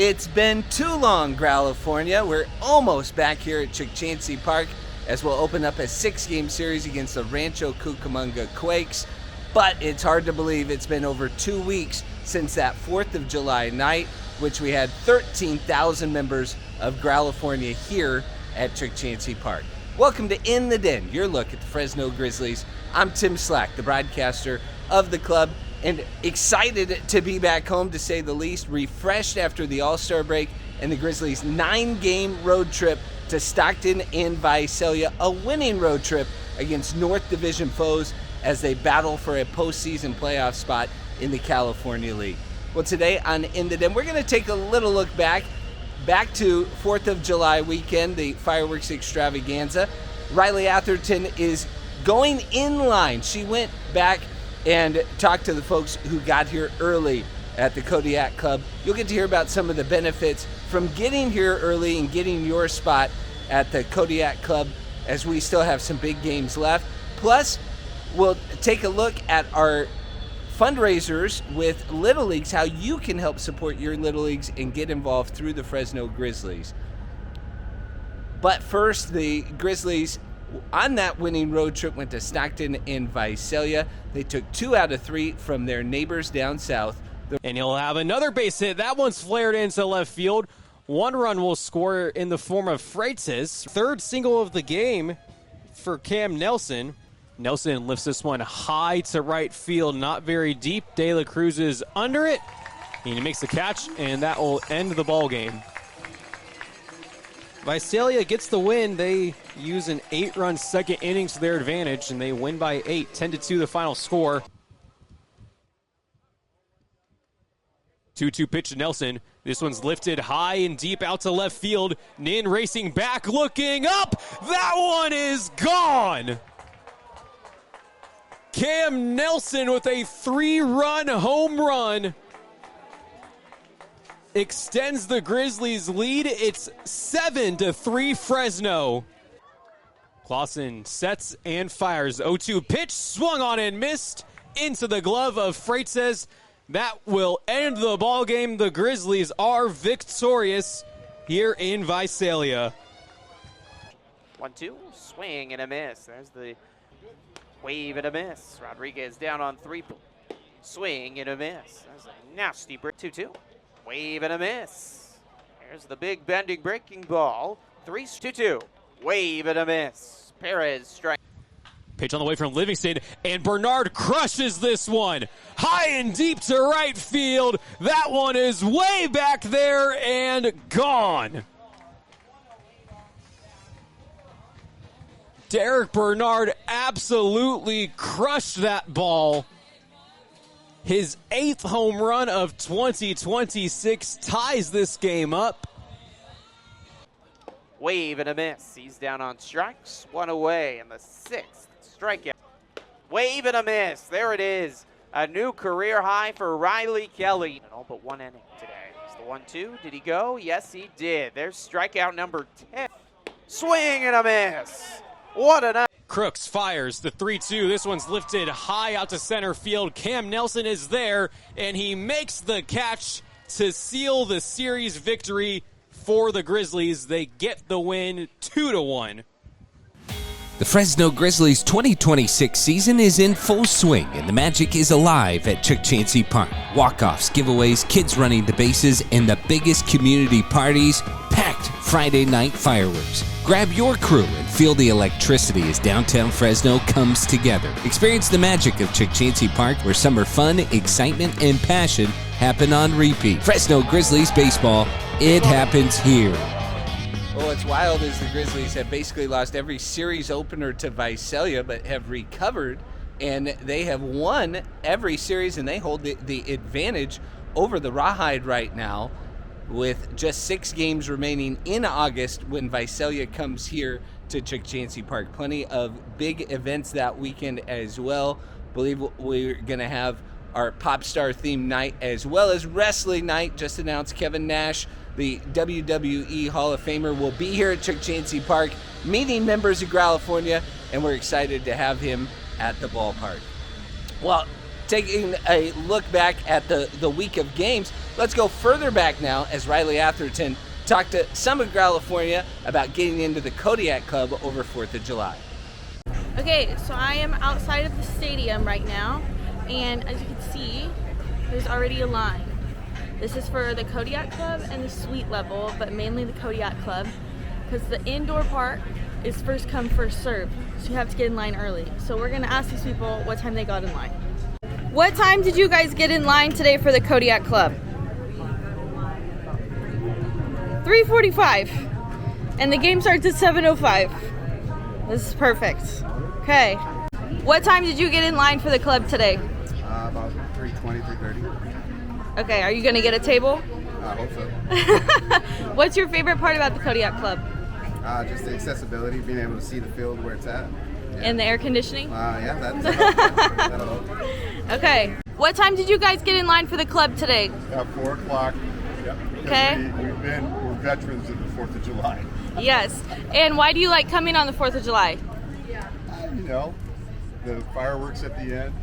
It's been too long, California. We're almost back here at Chancey Park as we'll open up a 6-game series against the Rancho Cucamonga Quakes. But it's hard to believe it's been over 2 weeks since that 4th of July night, which we had 13,000 members of California here at Chancey Park. Welcome to In the Den, your look at the Fresno Grizzlies. I'm Tim Slack, the broadcaster of the club, and excited to be back home, to say the least, refreshed after the All-Star break and the Grizzlies' 9-game road trip to Stockton and Visalia, a winning road trip against North Division foes as they battle for a postseason playoff spot in the California League. Well, today on In the Den, we're going to take a little look back to 4th of July weekend, the fireworks extravaganza. Riley Atherton is going in line. She went back and talked to the folks who got here early at the Kodiak Club. You'll get to hear about some of the benefits from getting here early and getting your spot at the Kodiak Club, as we still have some big games left. Plus, we'll take a look at our fundraisers with Little Leagues, how you can help support your Little Leagues and get involved through the Fresno Grizzlies. But first, the Grizzlies on that winning road trip went to Stockton and Visalia. They took 2 out of 3 from their neighbors down south. And he'll have another base hit. That one's flared into left field. One run will score in the form of Freitas. Third single of the game for Cam Nelson. Nelson lifts this one high to right field, not very deep. De La Cruz is under it, and he makes the catch, and that will end the ball game. Visalia gets the win. They use an 8-run second inning to their advantage, and they win by 8, 10-2 the final score. 2-2 pitch to Nelson. This one's lifted high and deep out to left field. Nin racing back, looking up. That one is gone. Cam Nelson with a 3-run home run extends the Grizzlies' lead. It's 7-3 Fresno. Clausen sets and fires. 0-2 pitch, swung on and missed into the glove of Freitas. That will end the ball game. The Grizzlies are victorious here in Visalia. 1-2, swing and a miss. There's the wave and a miss. Rodriguez down on 3. Swing and a miss. There's a nasty break. 2-2. Wave and a miss. There's the big bending breaking ball. 3-2. Wave and a miss. Perez strike. Pitch on the way from Livingston, and Bernard crushes this one. High and deep to right field. That one is way back there and gone. Derek Bernard absolutely crushed that ball. His 8th home run of 2026 ties this game up. Wave and a miss. He's down on strikes. 1 away in the 6th strikeout. Wave and a miss. There it is. A new career high for Riley Kelly. In all but 1 inning today. It's the 1-2. Did he go? Yes, he did. There's strikeout number 10. Swing and a miss. What a night. Crooks fires the 3-2. This one's lifted high out to center field. Cam Nelson is there, and he makes the catch to seal the series victory for the Grizzlies. They get the win 2-1. The Fresno Grizzlies 2026 season is in full swing, and the magic is alive at Chancey Park. Walk-offs, giveaways, kids running the bases, and the biggest community parties, packed Friday night fireworks. Grab your crew and feel the electricity as downtown Fresno comes together. Experience the magic of Chancey Park, where summer fun, excitement, and passion happen on repeat. Fresno Grizzlies baseball, it happens here. Well, what's wild is the Grizzlies have basically lost every series opener to Visalia, but have recovered, and they have won every series, and they hold the advantage over the Rawhide right now, with just 6 games remaining in August when Visalia comes here to Chancey Park. Plenty of big events that weekend as well. I believe we're going to have our pop star themed night as well as wrestling night. Just announced Kevin Nash, the WWE Hall of Famer, will be here at Chancey Park meeting members of California, and we're excited to have him at the ballpark. Well, taking a look back at the week of games, let's go further back now as Riley Atherton talked to Summit, California about getting into the Kodiak Club over 4th of July. Okay, so I am outside of the stadium right now, and as you can see, there's already a line. This is for the Kodiak Club and the suite level, but mainly the Kodiak Club, because the indoor part is first come, first serve, so you have to get in line early. So we're gonna ask these people what time they got in line. What time did you guys get in line today for the Kodiak Club? 3:45, and the game starts at 7:05. This is perfect. Okay. What time did you get in line for the club today? About 3:20, 3:30. Okay, are you gonna get a table? I hope so. What's your favorite part about the Kodiak Club? Just the accessibility, being able to see the field where it's at. Yeah. And the air conditioning? Yeah, that'll help. Okay. What time did you guys get in line for the club today? At 4 o'clock. Yep. Okay. We're veterans of the 4th of July. Yes. And why do you like coming on the 4th of July? You know, the fireworks at the end,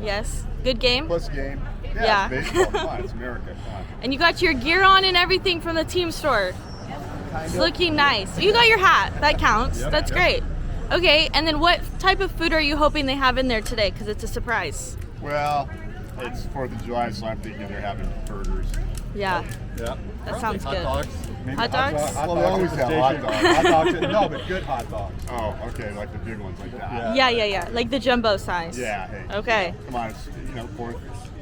Yes. Good game? plus game. Yeah. It's baseball. Come on, it's America. Come on. And you got your gear on and everything from the team store. It's looking nice. You got your hat. That counts. Yep, That's yep. great. Okay, and then what type of food are you hoping they have in there today? Because it's a surprise. Well, it's 4th of July, so I'm thinking they're having burgers. Yeah, Yeah. that sounds good. Maybe Hot dogs? Well, they always have hot dogs. Hot dogs. No, but good hot dogs. Oh, okay, like the big ones like that. Yeah. Like the jumbo size. Yeah. Hey. Okay. Come on, it's, 4th.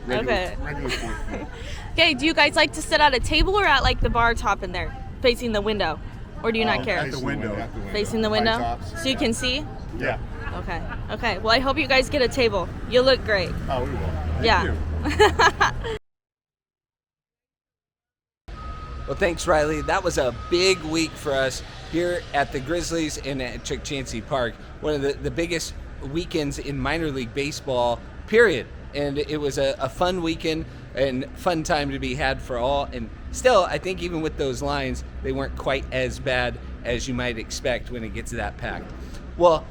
Okay. Regular 4th food. Okay, do you guys like to sit at a table or at like the bar top in there, facing the window? Or do you not care? At the window. Facing the window? High tops. So you can see? Yeah. Okay. Well, I hope you guys get a table. You look great. Oh, we will. Thank Yeah. you. Well, thanks, Riley. That was a big week for us here at the Grizzlies and at Chukchansi Park. One of the biggest weekends in minor league baseball, period. And it was a fun weekend and fun time to be had for all. And still, I think even with those lines, they weren't quite as bad as you might expect when it gets that packed. Well,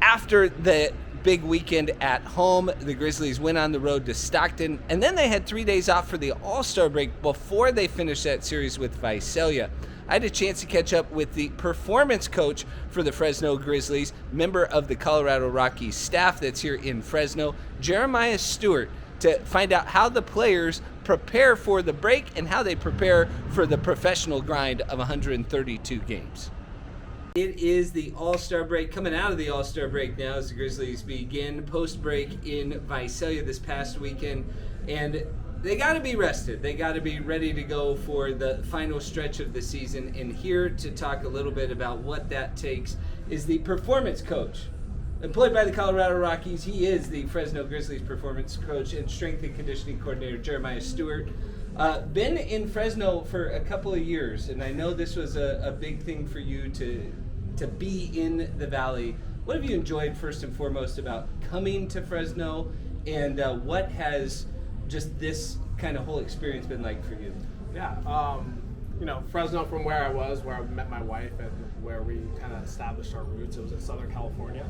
after the big weekend at home, the Grizzlies went on the road to Stockton, and then they had 3 days off for the All-Star break before they finished that series with Visalia. I had a chance to catch up with the performance coach for the Fresno Grizzlies, member of the Colorado Rockies staff that's here in Fresno, Jeremiah Stewart, to find out how the players prepare for the break and how they prepare for the professional grind of 132 games. It is the All-Star break, coming out of the All-Star break now as the Grizzlies begin post-break in Visalia this past weekend, and they got to be rested. They got to be ready to go for the final stretch of the season, and here to talk a little bit about what that takes is the performance coach. Employed by the Colorado Rockies, he is the Fresno Grizzlies performance coach and strength and conditioning coordinator, Jeremiah Stewart. Been in Fresno for a couple of years, and I know this was a big thing for you to be in the Valley. What have you enjoyed first and foremost about coming to Fresno, and what has just this kind of whole experience been like for you? Yeah, Fresno, from where I met my wife and where we kind of established our roots, it was in Southern California.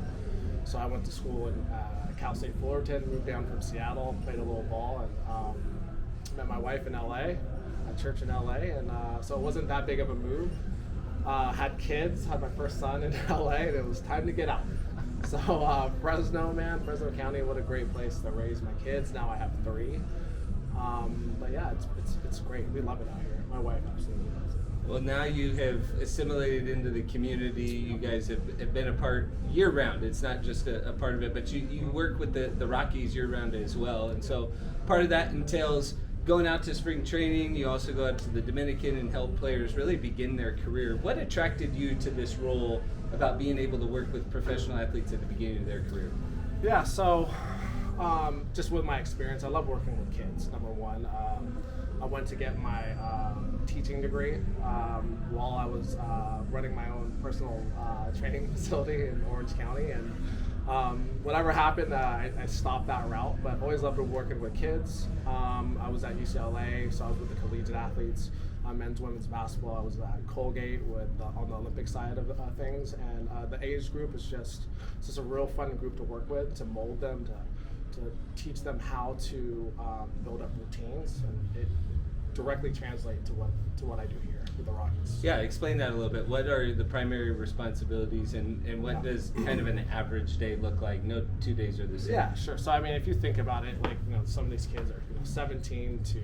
So I went to school in Cal State Fullerton, moved down from Seattle, played a little ball, and met my wife in LA, at church in LA, and so it wasn't that big of a move. Had kids, had my first son in LA, and it was time to get out. So Fresno County, what a great place to raise my kids. Now I have 3. But yeah, it's great. We love it out here. My wife absolutely loves it. Well, now you have assimilated into the community. You guys have been a part year-round. It's not just a part of it, but you work with the Rockies year-round as well. And so part of that entails going out to spring training. You also go out to the Dominican and help players really begin their career. What attracted you to this role about being able to work with professional athletes at the beginning of their career? Yeah, so just with my experience, I love working with kids, number one. I went to get my teaching degree while I was running my own personal training facility in Orange County, and whatever happened, I stopped that route, but always loved working with kids. I was at UCLA, so I was with the collegiate athletes, men's, women's basketball. I was at Colgate on the Olympic side of things, and the age group is just a real fun group to work with, to mold them, to to teach them how to build up routines, and it directly translate to what I do here with the Rockies. Yeah, explain that a little bit. What are the primary responsibilities, and what does kind of an average day look like? No 2 days are the same. Yeah, sure. So I mean, if you think about it, like, you know, some of these kids are 17 to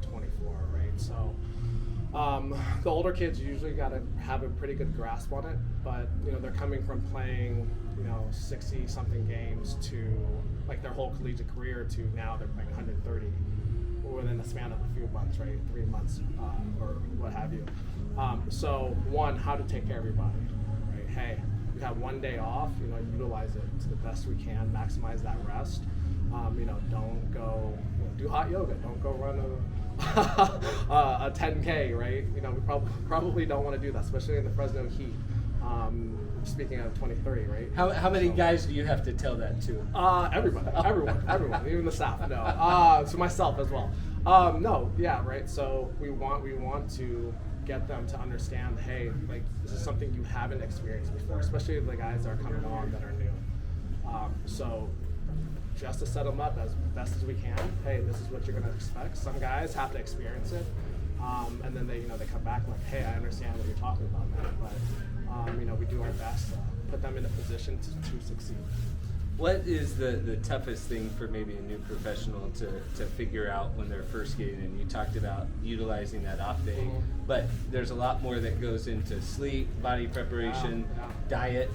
24, right? So the older kids usually got to have a pretty good grasp on it, but they're coming from playing 60 something games to like their whole collegiate career to now they're playing 130 within the span of a few months, right? 3 months or what have you. So one, how to take care of your body, right? Hey, you have 1 day off, utilize it to the best we can, maximize that rest. Don't go do hot yoga, don't go run a 10K, right? We probably don't want to do that, especially in the Fresno heat. Speaking of 2030, right? How many guys do you have to tell that to? Everyone, even the staff. No, to myself as well. No, yeah, right. So we want to get them to understand, hey, like, this is something you haven't experienced before, especially the guys that are coming on that are new. So just to set them up as best as we can. Hey, this is what you're going to expect. Some guys have to experience it, and then they come back like, hey, I understand what you're talking about, man. But we do our best to put them in a position to succeed. What is the toughest thing for maybe a new professional to figure out when they're first getting in? You talked about utilizing that off day, but there's a lot more that goes into sleep, body preparation, diet.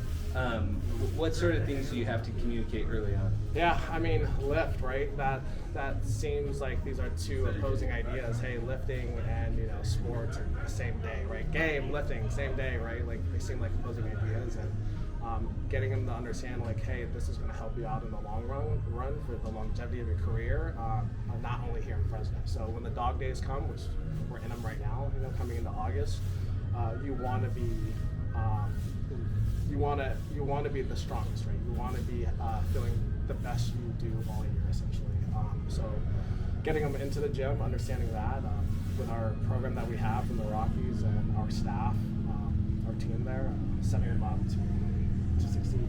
What sort of things do you have to communicate early on? Yeah, I mean, lift, right? That seems like these are two opposing ideas. Hey, lifting and sports are the same day, right? Game, lifting, same day, right? Like, they seem like opposing ideas, and getting them to understand, like, hey, this is going to help you out in the long run for the longevity of your career, not only here in Fresno. So when the dog days come, which we're in them right now, coming into August, you want to be you want to be the strongest, right? You want to be feeling the best you do all year, essentially. So getting them into the gym, understanding that with our program that we have from the Rockies and our staff, our team there, setting them up to succeed.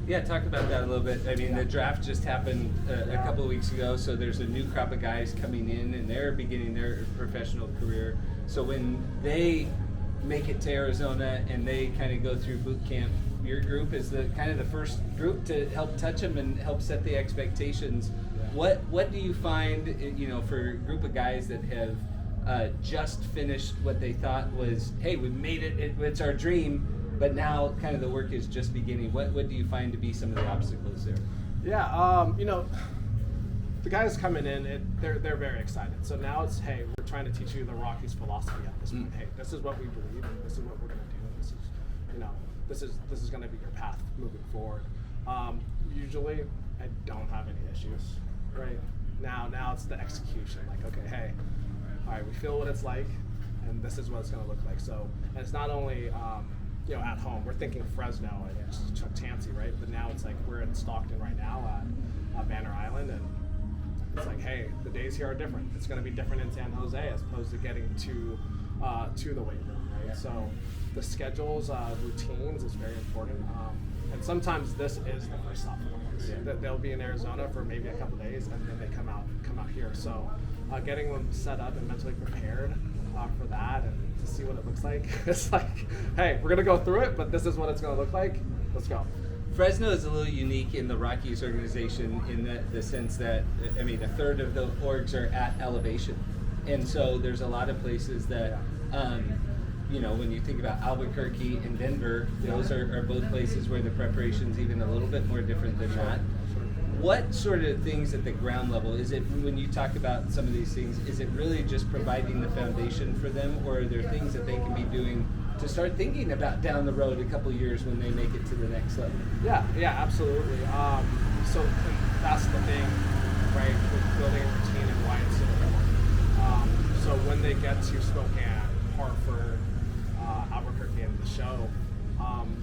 Yeah, talk about that a little bit. I mean, the draft just happened a couple of weeks ago, so there's a new crop of guys coming in, and they're beginning their professional career. So when they make it to Arizona and they kind of go through boot camp, your group is the kind of the first group to help touch them and help set the expectations. What do you find, for a group of guys that have just finished what they thought was, hey, we made it, it's our dream, but now kind of the work is just beginning. What do you find to be some of the obstacles there? Yeah, the guys coming in, they're very excited. So now it's, hey, we're trying to teach you the Rockies philosophy at this point. Hey, this is what we believe, and this is what we're going to do, and this is going to be your path moving forward. Usually, I don't have any issues, right? Now it's the execution. Like, okay, hey, all right, we feel what it's like, and this is what it's going to look like. So, and it's not only at home. We're thinking Fresno and just Chuck Chansey, right? But now it's like we're in Stockton right now at Banner Island, and it's like, hey, the days here are different. It's going to be different in San Jose as opposed to getting to the weight room, right? So the schedules, routines is very important. And sometimes this is the first stop for them. Yeah. They'll be in Arizona for maybe a couple days, and then they come out here. So getting them set up and mentally prepared for that and to see what it looks like. It's like, hey, we're going to go through it, but this is what it's going to look like. Let's go. Fresno is a little unique in the Rockies organization in the sense that, I mean, a third of the orgs are at elevation. And so there's a lot of places that, when you think about Albuquerque and Denver, those are both places where the preparation's even a little bit more different than that. What sort of things at the ground level, is it, when you talk about some of these things, is it really just providing the foundation for them, or are there things that they can be doing to start thinking about down the road a couple years when they make it to the next level? Yeah, absolutely. So that's the thing, right, with building a routine and why it's so important. So when they get to Spokane, Hartford, Albuquerque, and the show,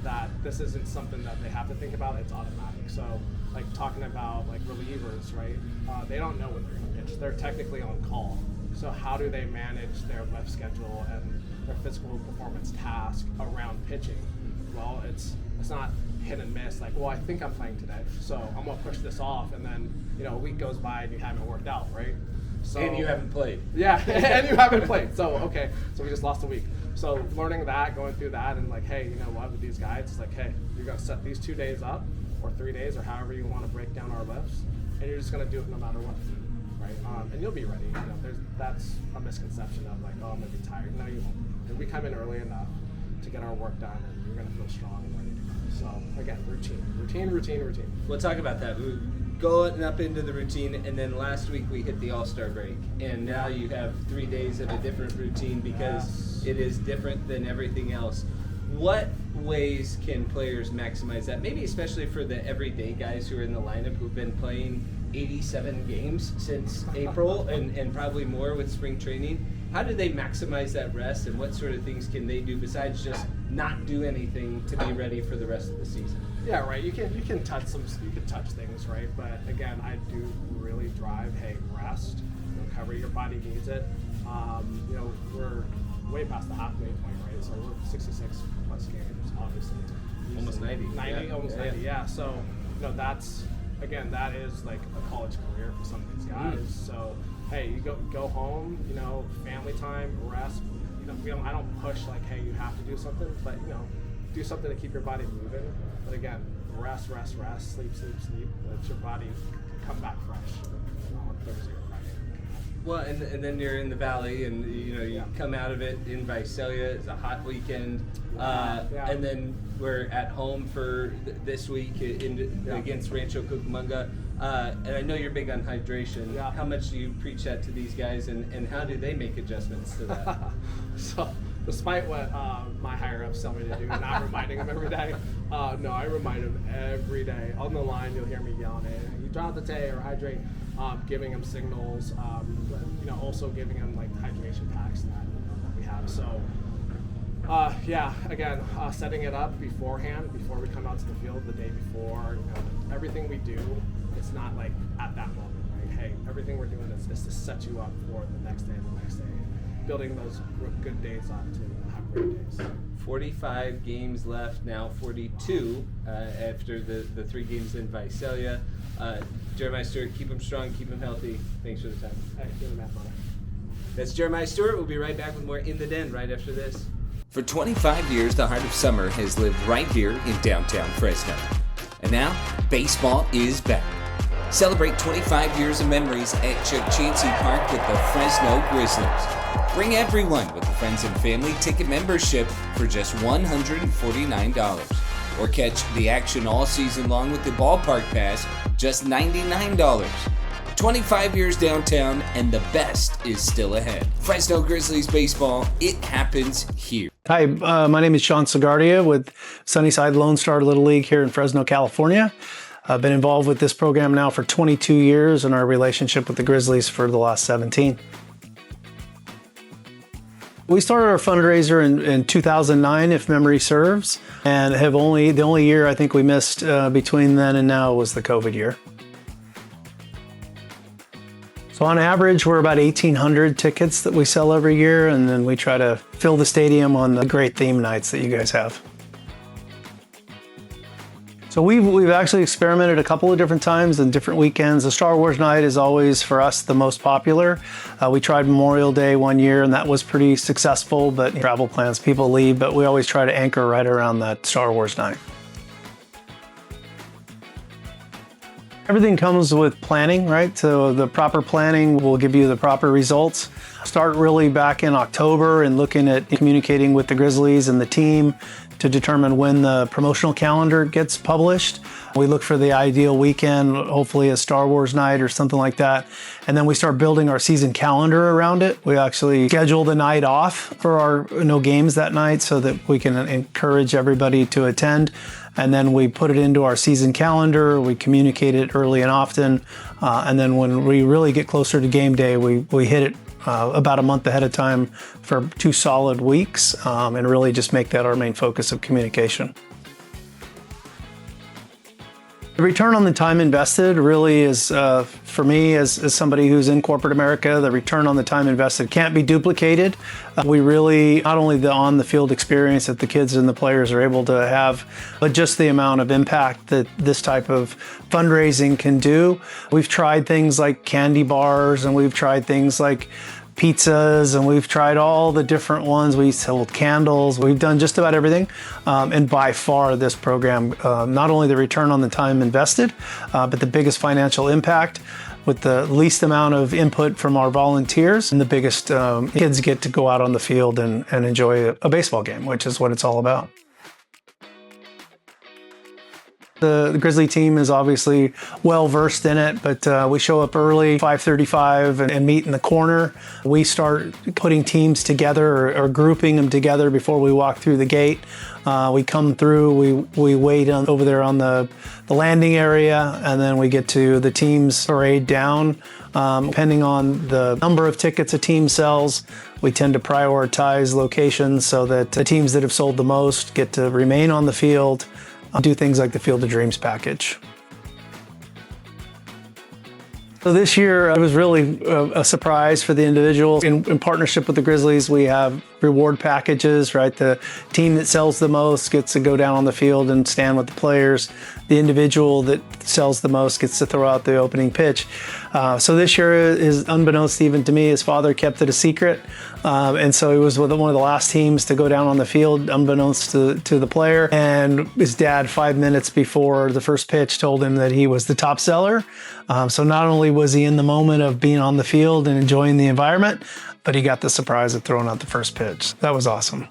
that this isn't something that they have to think about, it's automatic. So like talking about like relievers, right, they don't know when they're going to pitch. They're technically on call. So how do they manage their lift schedule and their physical performance task around pitching? well, it's not hit and miss. Like, well, I think I'm playing today, so I'm gonna push this off, and then a week goes by and you haven't worked out, right? So, And you haven't played. Yeah, and you haven't played. So okay, so we just lost a week. So learning that, going through that, and like, hey, you know what, with these guys, it's like, hey, you're gonna set these 2 days up, or 3 days, or however you want to break down our lifts, and you're just gonna do it no matter what, right? And you'll be ready. That's a misconception of like, oh, I'm gonna be tired. No, you won't. And we come in early enough to get our work done, and you're gonna feel strong and ready to go. So again, routine. We'll talk about that. We're going up into the routine, and then last week we hit the All-Star break, and now you have 3 days of a different routine because it is different than everything else. What ways can players maximize that? Maybe especially for the everyday guys who are in the lineup who've been playing 87 games since April and probably more with spring training. How do they maximize that rest, and what sort of things can they do besides just not do anything to be ready for the rest of the season? Yeah, right. You can touch things, right? But again, I do really drive, hey, rest, recover. Your body needs it. We're way past the halfway point, right? So we're 66 plus games, obviously. Almost 90. 90, almost 90. Yeah. So that's that is like a college career for some of these guys. So hey, you go home, family time, rest. I don't push like, hey, you have to do something, but do something to keep your body moving. But again, rest, sleep. Let your body come back fresh on Thursday or Friday. Well, and then you're in the valley, and you come out of it in Visalia. It's a hot weekend, and then we're at home for this week against Rancho Cucamonga. And I know you're big on hydration. Yeah. How much do you preach that to these guys, and how do they make adjustments to that? So, despite what my higher ups tell me to do, not reminding them every day, no, I remind them every day. On the line, you'll hear me yelling, "Hey, you draw the day or hydrate," giving them signals, but also giving them like hydration packs that we have. So, again, setting it up beforehand, before we come out to the field, the day before. Everything we do, it's not like at that moment, right? Hey, everything we're doing is to set you up for the next day and the next day. Building those good days up to have great days. 45 games left now, 42 after the 3 games in Visalia. Jeremiah Stewart, keep them strong, keep them healthy. Thanks for the time. Hey, you're the man, brother. That's Jeremiah Stewart. We'll be right back with more In the Den right after this. For 25 years, the heart of summer has lived right here in downtown Fresno. And now, baseball is back. Celebrate 25 years of memories at Chukchansi Park with the Fresno Grizzlies. Bring everyone with the friends and family ticket membership for just $149. Or catch the action all season long with the ballpark pass, just $99. 25 years downtown, and the best is still ahead. Fresno Grizzlies baseball, it happens here. Hi, my name is Sean Segardia with Sunnyside Lone Star Little League here in Fresno, California. I've been involved with this program now for 22 years and our relationship with the Grizzlies for the last 17. We started our fundraiser in 2009, if memory serves, and the only year I think we missed between then and now was the COVID year. So on average, we're about 1,800 tickets that we sell every year, and then we try to fill the stadium on the great theme nights that you guys have. So we've actually experimented a couple of different times and different weekends. The Star Wars night is always, for us, the most popular. We tried Memorial Day one year, and that was pretty successful, but travel plans, people leave, but we always try to anchor right around that Star Wars night. Everything comes with planning, right? So the proper planning will give you the proper results. Start really back in October and looking at communicating with the Grizzlies and the team to determine when the promotional calendar gets published. We look for the ideal weekend, hopefully a Star Wars night or something like that. And then we start building our season calendar around it. We actually schedule the night off for our no games that night so that we can encourage everybody to attend. And then we put it into our season calendar, we communicate it early and often, and then when we really get closer to game day, we hit it about a month ahead of time for 2 solid weeks, and really just make that our main focus of communication. The return on the time invested really is, for me, as somebody who's in corporate America, the return on the time invested can't be duplicated. We really, not only the on-the-field experience that the kids and the players are able to have, but just the amount of impact that this type of fundraising can do. We've tried things like candy bars, and we've tried things like pizzas, and we've tried all the different ones. We sold candles. We've done just about everything. And by far, this program, not only the return on the time invested, but the biggest financial impact with the least amount of input from our volunteers, and the biggest kids get to go out on the field and enjoy a baseball game, which is what it's all about. The Grizzly team is obviously well versed in it, but we show up early, 5:35, and meet in the corner. We start putting teams together or grouping them together before we walk through the gate. We come through, we wait over there on the landing area, and then we get to the teams parade down. Depending on the number of tickets a team sells, we tend to prioritize locations so that the teams that have sold the most get to remain on the field. Do things like the Field of Dreams package. So this year, it was really a surprise for the individuals. In partnership with the Grizzlies, we have reward packages, right? The team that sells the most gets to go down on the field and stand with the players. The individual that sells the most gets to throw out the opening pitch. So this year is unbeknownst even to me, his father kept it a secret. And so he was one of the last teams to go down on the field, unbeknownst to the player. And his dad, 5 minutes before the first pitch, told him that he was the top seller. So not only was he in the moment of being on the field and enjoying the environment, but he got the surprise of throwing out the first pitch. That was awesome.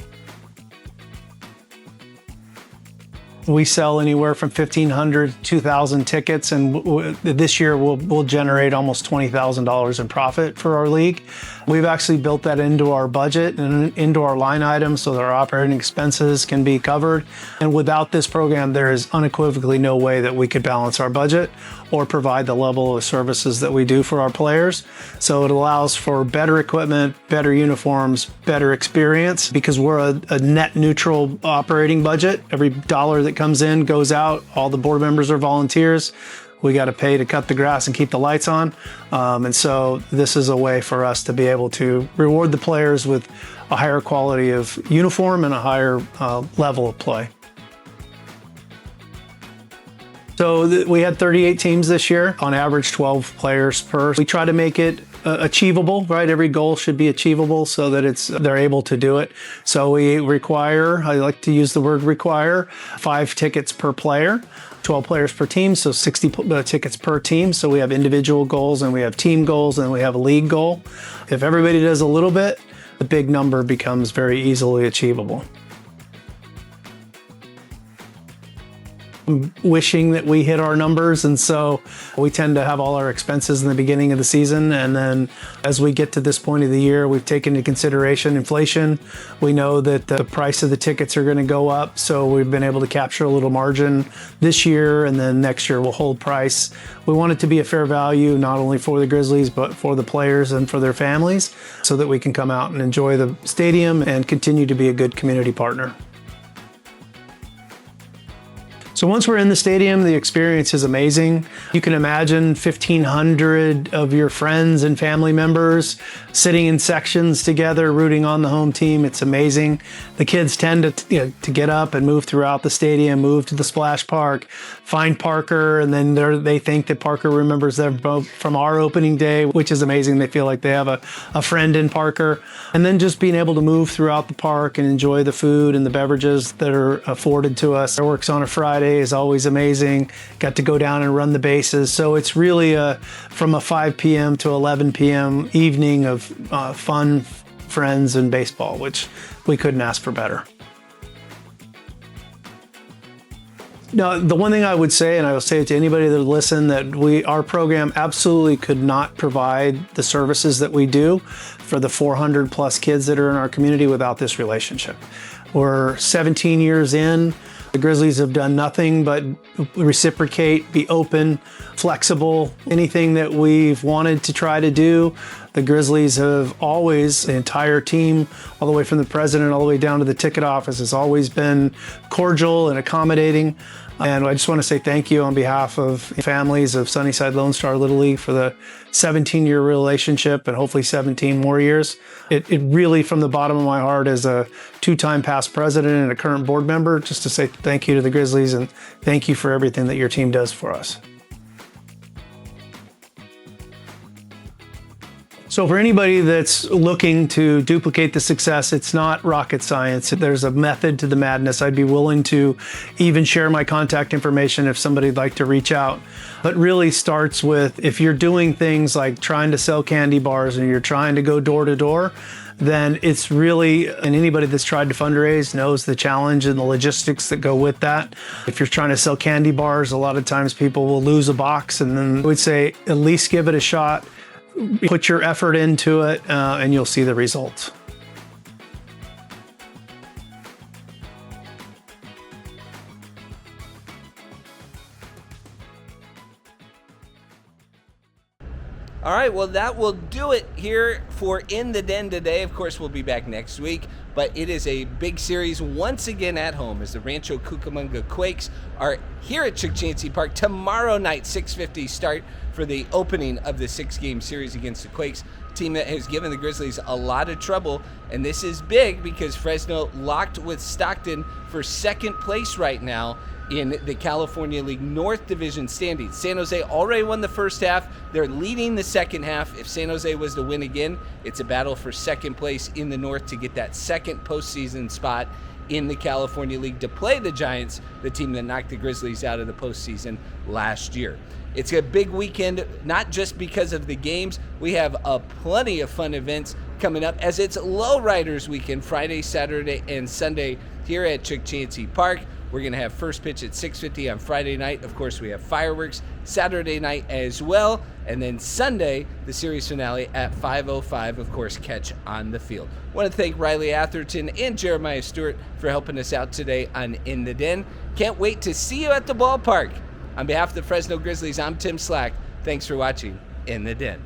We sell anywhere from 1,500 to 2,000 tickets, and this year we'll generate almost $20,000 in profit for our league. We've actually built that into our budget and into our line items so that our operating expenses can be covered. And without this program, there is unequivocally no way that we could balance our budget or provide the level of services that we do for our players. So it allows for better equipment, better uniforms, better experience, because we're a net neutral operating budget. Every dollar that comes in goes out. All the board members are volunteers. We got to pay to cut the grass and keep the lights on. And so this is a way for us to be able to reward the players with a higher quality of uniform and a higher level of play. So we had 38 teams this year, on average 12 players per. We try to make it achievable, right? Every goal should be achievable so that they're able to do it. So we require, I like to use the word require, 5 tickets per player, 12 players per team, so 60 tickets per team. So we have individual goals and we have team goals and we have a league goal. If everybody does a little bit, the big number becomes very easily achievable. Wishing that we hit our numbers, and so we tend to have all our expenses in the beginning of the season, and then as we get to this point of the year, we've taken into consideration inflation. We know that the price of the tickets are going to go up, so we've been able to capture a little margin this year, and then next year we'll hold price. We want it to be a fair value, not only for the Grizzlies, but for the players and for their families, so that we can come out and enjoy the stadium and continue to be a good community partner. So once we're in the stadium, the experience is amazing. You can imagine 1,500 of your friends and family members sitting in sections together, rooting on the home team. It's amazing. The kids tend to get up and move throughout the stadium, move to the splash park, find Parker, and then they think that Parker remembers them both from our opening day, which is amazing. They feel like they have a friend in Parker. And then just being able to move throughout the park and enjoy the food and the beverages that are afforded to us. Fireworks on a Friday is always amazing. Got to go down and run the bases. So it's really from a 5 p.m. to 11 p.m. evening of fun, friends, and baseball, which we couldn't ask for better. Now, the one thing I would say, and I will say it to anybody that would listen, that our program absolutely could not provide the services that we do for the 400 plus kids that are in our community without this relationship. We're 17 years in. The Grizzlies have done nothing but reciprocate, be open, flexible. Anything that we've wanted to try to do, the Grizzlies have always, the entire team, all the way from the president all the way down to the ticket office, has always been cordial and accommodating. And I just want to say thank you on behalf of families of Sunnyside Lone Star Little League for the 17-year relationship and hopefully 17 more years. It really, from the bottom of my heart, as a 2-time past president and a current board member, just to say thank you to the Grizzlies and thank you for everything that your team does for us. So for anybody that's looking to duplicate the success, it's not rocket science. There's a method to the madness. I'd be willing to even share my contact information if somebody'd like to reach out. But really starts with, if you're doing things like trying to sell candy bars and you're trying to go door to door, then it's really, and anybody that's tried to fundraise knows the challenge and the logistics that go with that. If you're trying to sell candy bars, a lot of times people will lose a box, and then I would say at least give it a shot. Put your effort into it, and you'll see the results. All right, well, that will do it here for In the Den today. Of course, we'll be back next week, but it is a big series once again at home as the Rancho Cucamonga Quakes are here at Chukchansi Park tomorrow night, 6:50 start for the opening of the 6-game series against the Quakes, a team that has given the Grizzlies a lot of trouble. And this is big because Fresno locked with Stockton for second place right now in the California League North Division standings. San Jose already won the first half. They're leading the second half. If San Jose was to win again, it's a battle for second place in the North to get that second postseason spot in the California League to play the Giants, the team that knocked the Grizzlies out of the postseason last year. It's a big weekend, not just because of the games. We have plenty of fun events coming up as it's Lowriders weekend, Friday, Saturday, and Sunday here at Chukchansi Park. We're going to have first pitch at 6:50 on Friday night. Of course, we have fireworks Saturday night as well. And then Sunday, the series finale at 5:05, of course, catch on the field. I want to thank Riley Atherton and Jeremiah Stewart for helping us out today on In the Den. Can't wait to see you at the ballpark. On behalf of the Fresno Grizzlies, I'm Tim Slack. Thanks for watching In the Den.